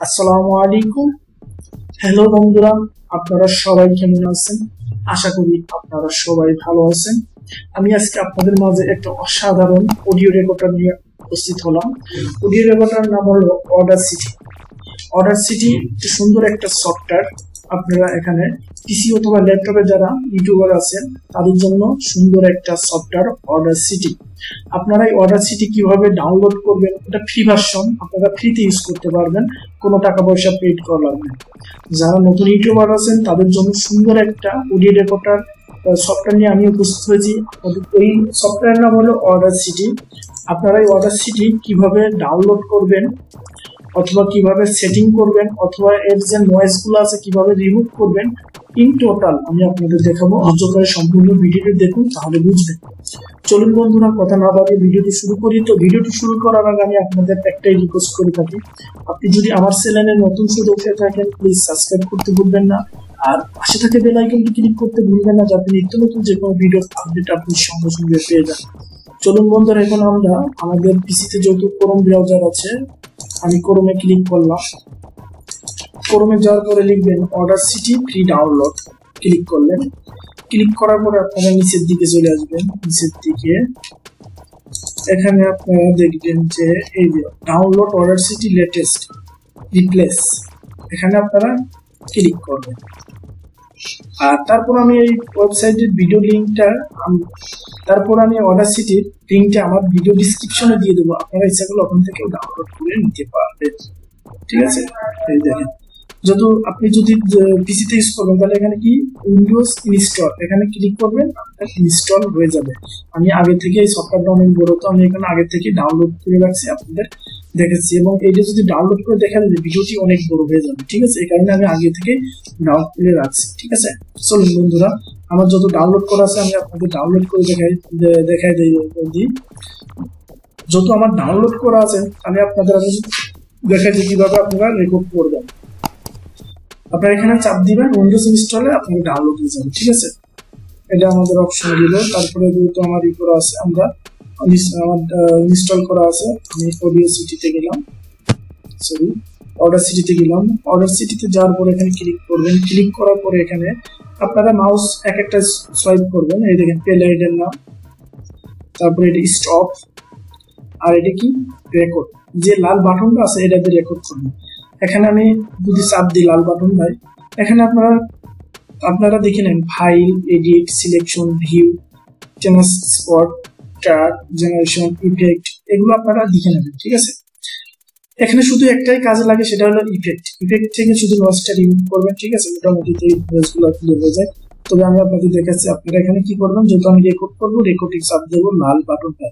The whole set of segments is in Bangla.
আসসালামু আলাইকুম। হ্যালো বন্ধুরা, আপনারা সবাই কেমন আছেন? আশা করি আপনারা সবাই ভালো আছেন। আমি আজকে আপনাদের মাঝে একটা অসাধারণ অডিও রেকর্ডার নিয়ে উপস্থিত হলাম। অডিও রেকর্ডার নাম হলো অডাসিটি। অডাসিটি সুন্দর একটা সফটওয়্যার। আপনারা এখানে পিসি অথবা ল্যাপটপে যারা ইউটিউবার আছেন তাদের জন্য সুন্দর একটা সফটওয়্যার অডাসিটি। আপনারা এই অডাসিটি কিভাবে ডাউনলোড করবেন, এটা ফ্রি ভার্সন, আপনারা ফ্রিতে ইউজ করতে পারবেন, কোনো টাকা পয়সা পেড করা লাগবে না। যারা নতুন ইউটিউবার আছেন তাদের জন্য সুন্দর একটা অডিও রেকর্ডার সফটওয়্যার নিয়ে আমি উপস্থিত হয়েছি। এই সফটওয়্যার নাম হলো অডাসিটি। আপনারা এই অডাসিটি কিভাবে ডাউনলোড করবেন অথবা কিভাবে সেটিং করবেন অথবা এর যে নয়েজ গুলো আছে কিভাবে রিমুভ করবেন, ইন টোটাল আমি আপনাদের দেখাবো। অন্তত সম্পূর্ণ ভিডিওটি দেখুন, তাহলে বুঝবেন। চলুন বন্ধুরা, কথা না বাড়িয়ে ভিডিওটি শুরু করি। তো ভিডিওটি শুরু করার আগে আমি আপনাদের একটাই রিকোয়েস্ট করে থাকি, আপনি যদি আমার চ্যানেলে নতুন সদস্য থাকেন প্লিজ সাবস্ক্রাইব করতে ভুলবেন না, আর পাশে থাকা বেল আইকনটি ক্লিক করতে ভুলবেন না, যাতে নিত্য নতুন যে কোনো ভিডিওর আপডেট আপনি সঙ্গে সঙ্গে পেয়ে যান। চলুন বন্ধুরা, এখন আমরা আমাদের পিসিতে যেহেতু ক্রোম ব্রাউজার আছে, আমি ক্রোমে ক্লিক করলাম। ক্রোমে যাওয়ার পরে লিখবেন অডাসিটি ফ্রি ডাউনলোড, ক্লিক করলেন। ক্লিক করার পরে আপনারা নিচের দিকে চলে আসবেন। নিচের দিকে এখানে আপনারা দেখবেন যে এই যে ডাউনলোড অডাসিটি লেটেস্ট রিপ্লেস, এখানে আপনারা ক্লিক করবেন। আর তারপর আমি এই ওয়েবসাইটের ভিডিও লিঙ্কটা তারপর আমি অডাসিটির লিঙ্কটা আমার ভিডিও ডিসক্রিপশনে দিয়ে দেবো, আপনারা ইচ্ছা করলে ওখান থেকে ডাউনলোড করে নিতে পারবেন। ঠিক আছে, এই দেখেন, যত আপনি যদি পিসিতে ইউজ করবেন তাহলে এখানে কি উইন্ডোজ ইনস্টল, এখানে ক্লিক করবেন, আপনার ইনস্টল হয়ে যাবে। আমি আগে থেকে এই সফটওয়্যারটা অনেক বড়, তো আমি এখানে আগে থেকে ডাউনলোড করে রাখছি, আপনাদের দেখাচ্ছি। এবং এইটা যদি ডাউনলোড করে দেখেন ভিডিওটি অনেক বড় হয়ে যাবে। ঠিক আছে, এই কারণে আমি আগে থেকে ডাউনলোড করে রাখছি। ঠিক আছে, চলুন বন্ধুরা, আমার যত ডাউনলোড করা আছে আমি আপনাদের ডাউনলোড করে দেখাই দিই। যত আমার ডাউনলোড করা আছে আমি আপনাদের দেখাই দিই কিভাবে আপনারা রেকর্ড করবেন। আপনারা এখানে চাপ দিবেন উইন্ডোজ ইনস্টলে, আপনারা ডাউনলোড হয়ে যাবে। ঠিক আছে, এটা আমাদের অপশন দিল। তারপরে যেহেতু আমার ই করা আছে, আমরা ইনস্টল করা আছে, আমি অডিওসিটিতে গেলাম, সরি অডাসিটিতে গেলাম। অডাসিটিতে যাওয়ার পরে এখানে ক্লিক করবেন। ক্লিক করার পরে এখানে আপনারা মাউস এক একটা সোয়াইপ করবেন। এই দেখেন প্লেয়ারের নাম, তারপরে এটা স্টপ, আর এটা কি রেকর্ড, যে লাল বাটনটা আছে এটাতে রেকর্ড করবেন। এখানে আমি যদি চাপ দিই লাল বাটন ভাই, এখানে আপনারা দেখে নেন file, edit, selection, view, transport, track, generation, effect, এগুলো আপনারা দেখে নেবেন। ঠিক আছে, এখানে শুধু একটাই কাজে লাগে, সেটা হলো ইফেক্ট। ইফেক্ট থেকে শুধু নয়েজটা রিমুভ করবেন। ঠিক আছে, মোটামুটি নয়েজগুলো ক্লিয়ার হয়ে যায়। তবে আমি আপনাদের দেখাচ্ছি আপনারা এখানে কি করবেন। যেহেতু আমি রেকর্ড করবো, রেকর্ডিং চাপ দেবো লাল বাটনটা।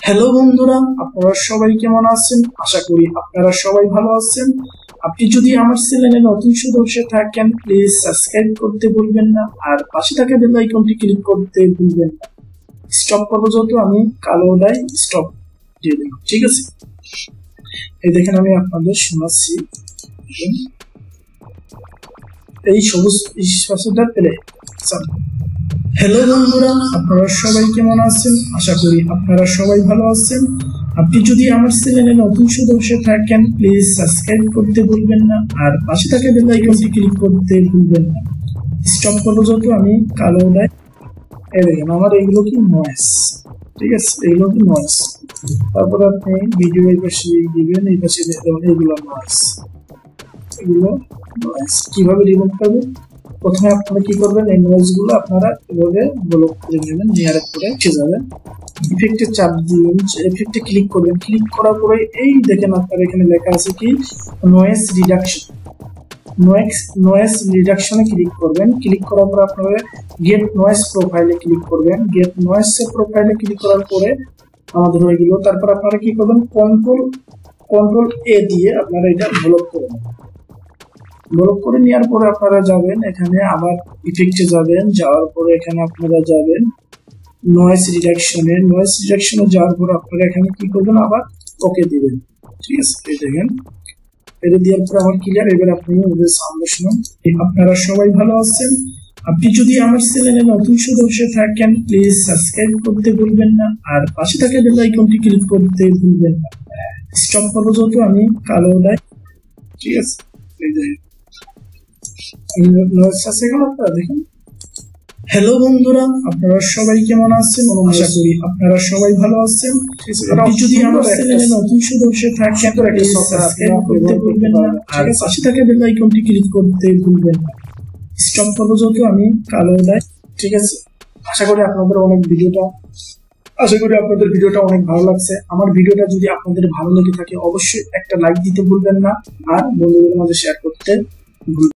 হ্যালো বন্ধুরা, আপনারা সবাই কেমন আছেন? আশা করি আপনারা সবাই ভালো আছেন। আপনি যদি আমার চ্যানেলে নতুন সদস্য থাকেন প্লিজ সাবস্ক্রাইব করতে ভুলবেন না, আর পাশে থাকা বেল আইকনটি ক্লিক করতে ভুলবেন না। স্টপ করবো যত আমি কালো দায় স্টপ দিয়ে দেব। ঠিক আছে, এই দেখেন আমি আপনাদের শোনাচ্ছি, এই সবুজ স্পষ্টতার প্লে। হ্যালো বন্ধুরা, আপনারা সবাই কেমন আছেন? আশা করি আপনারা সবাই ভালো আছেন। আপনি যদি আমার চ্যানেলে নতুন সদস্য থাকেন প্লিজ সাবস্ক্রাইব করতে ভুলবেন না, আর পাশে থাকা বেল আইকনটি ক্লিক করতে ভুলবেন না। স্টপ করবো যত আমি কালো দায়। এই দেখেন আমার এগুলো কি নয়েজ। ঠিক আছে, এগুলো কি নয়েজ। তারপর আপনি ভিডিও এই পাশে দিবেন, এই পাশে এগুলো নয়েজ, এগুলো নয়েজ। কিভাবে রিমুভ করবেন? প্রথমে আপনারা কি করবেন, এই নয়েজ গুলো আপনারা এভাবে ব্লক করে নেবেন, নেওয়ার পরে উঠে যাবেন। ইফেক্টে চাপ দিবেন, ইফেক্টে ক্লিক করবেন। ক্লিক করার পরে এই দেখেন আপনার এখানে লেখা আছে কি নয়েজ রিডাকশন। নয়েজ রিডাকশনে ক্লিক করবেন। ক্লিক করার পরে আপনারা গেট নয়েজ প্রোফাইলে ক্লিক করবেন। গেট নয়েজ প্রোফাইলে ক্লিক করার পরে আমাদের হয়ে গেল। তারপর আপনারা কি করবেন, কন্ট্রোল এ দিয়ে আপনারা এটা ব্লক করে নেবেন। ব্লক করে নেওয়ার পরে আপনারা যাবেন এখানে আবার ইফেক্টে যাবেন। যাওয়ার পরে এখানে আপনারা যাবেন নয়েজ রিডাকশনে। নয়েজ রিডাকশনে যাওয়ার পরে আপনারা এখানে কি করবেন, আবার ওকে দিবেন। ঠিক আছে, এই দেখেন এটা দেওয়ার পরে আমার ক্লিয়ার। এবার আপনি ওদের সামনে শুনুন। আপনারা সবাই ভালো আছেন। আপনি যদি আমার চ্যানেলে নতুন সদস্য থাকেন প্লিজ সাবস্ক্রাইব করতে ভুলবেন না, আর পাশে থাকা বেল আইকনটি ক্লিক করতে ভুলবেন না। স্টপ করবো যত আমি কালো দায়। ঠিক আছে, দেখুন। হ্যালো বন্ধুরা, আপনারা সবাই কেমন আছেন? আশা করি আপনারা সবাই ভালো আছেন। আপনি যদি আমার চ্যানেলে নতুন সদস্য থাকেন তাহলে সাবস্ক্রাইব করতে ভুলবেন না, আর পাশে থাকা বেল আইকনটি ক্লিক করতে ভুলবেন না। স্টপ করব যত আমি কালো দেয়। ঠিক আছে, আশা করি আপনাদের ভিডিওটা অনেক ভালো লাগছে। আমার ভিডিওটা যদি আপনাদের ভালো লেগে থাকে অবশ্যই একটা লাইক দিতে ভুলবেন না, আর বন্ধুদের মাঝে শেয়ার করতে ভুলবেন না।